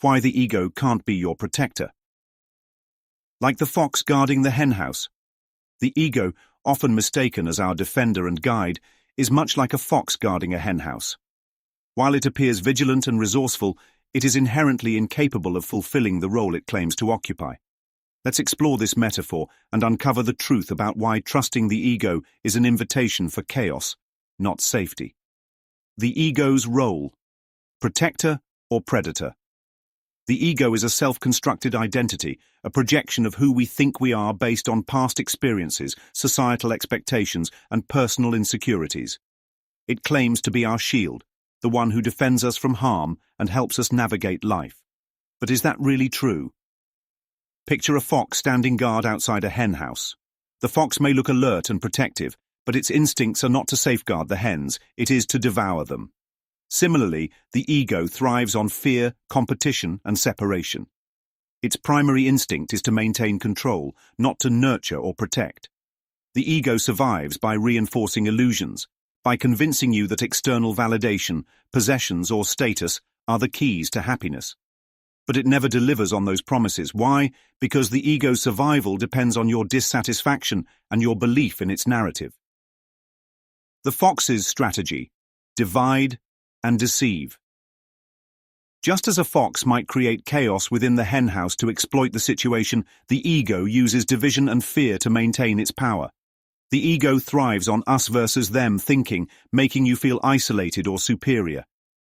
Why the ego can't be your protector. Like the fox guarding the henhouse, the ego, often mistaken as our defender and guide, is much like a fox guarding a henhouse. While it appears vigilant and resourceful, it is inherently incapable of fulfilling the role it claims to occupy. Let's explore this metaphor and uncover the truth about why trusting the ego is an invitation for chaos, not safety. The ego's role: protector or predator? The ego is a self-constructed identity, a projection of who we think we are based on past experiences, societal expectations, and personal insecurities. It claims to be our shield, the one who defends us from harm and helps us navigate life. But is that really true? Picture a fox standing guard outside a henhouse. The fox may look alert and protective, but its instincts are not to safeguard the hens, it is to devour them. Similarly, the ego thrives on fear, competition, and separation. Its primary instinct is to maintain control, not to nurture or protect. The ego survives by reinforcing illusions, by convincing you that external validation, possessions, or status are the keys to happiness. But it never delivers on those promises. Why? Because the ego's survival depends on your dissatisfaction and your belief in its narrative. The fox's strategy: divide and deceive. Just as a fox might create chaos within the henhouse to exploit the situation, the ego uses division and fear to maintain its power. The ego thrives on us versus them thinking, making you feel isolated or superior.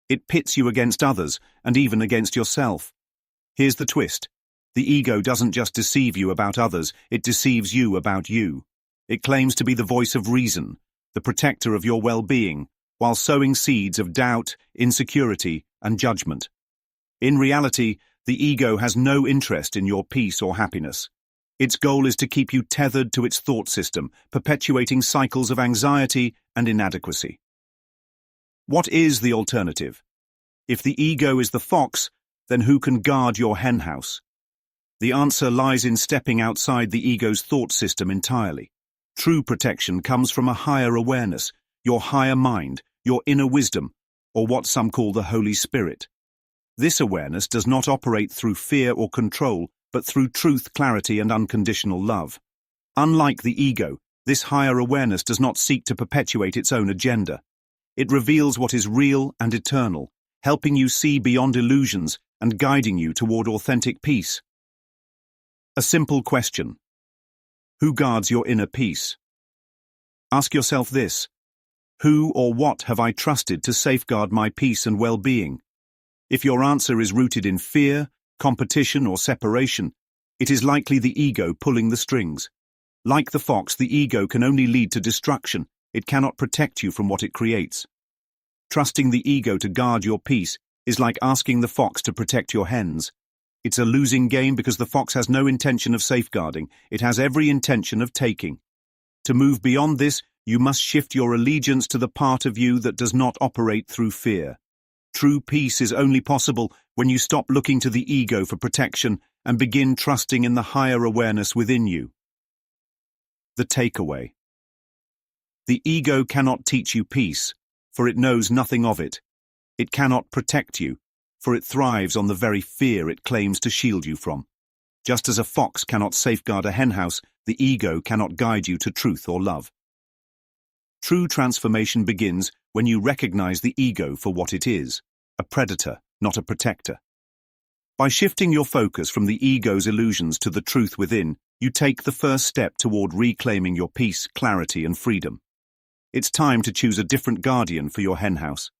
It pits you against others, and even against yourself. Here's the twist. The ego doesn't just deceive you about others, it deceives you about you. It claims to be the voice of reason, the protector of your well-being, while sowing seeds of doubt, insecurity, and judgment. In reality, the ego has no interest in your peace or happiness. Its goal is to keep you tethered to its thought system, perpetuating cycles of anxiety and inadequacy. What is the alternative? If the ego is the fox, then who can guard your henhouse? The answer lies in stepping outside the ego's thought system entirely. True protection comes from a higher awareness, your higher mind, your inner wisdom, or what some call the Holy Spirit. This awareness does not operate through fear or control, but through truth, clarity, and unconditional love. Unlike the ego, this higher awareness does not seek to perpetuate its own agenda. It reveals what is real and eternal, helping you see beyond illusions and guiding you toward authentic peace. A simple question: who guards your inner peace? Ask yourself this: who or what have I trusted to safeguard my peace and well-being? If your answer is rooted in fear, competition, or separation, it is likely the ego pulling the strings. Like the fox, the ego can only lead to destruction. It cannot protect you from what it creates. Trusting the ego to guard your peace is like asking the fox to protect your hens. It's a losing game because the fox has no intention of safeguarding. It has every intention of taking. To move beyond this, you must shift your allegiance to the part of you that does not operate through fear. True peace is only possible when you stop looking to the ego for protection and begin trusting in the higher awareness within you. The takeaway: the ego cannot teach you peace, for it knows nothing of it. It cannot protect you, for it thrives on the very fear it claims to shield you from. Just as a fox cannot safeguard a henhouse, the ego cannot guide you to truth or love. True transformation begins when you recognize the ego for what it is, a predator, not a protector. By shifting your focus from the ego's illusions to the truth within, you take the first step toward reclaiming your peace, clarity, and freedom. It's time to choose a different guardian for your henhouse.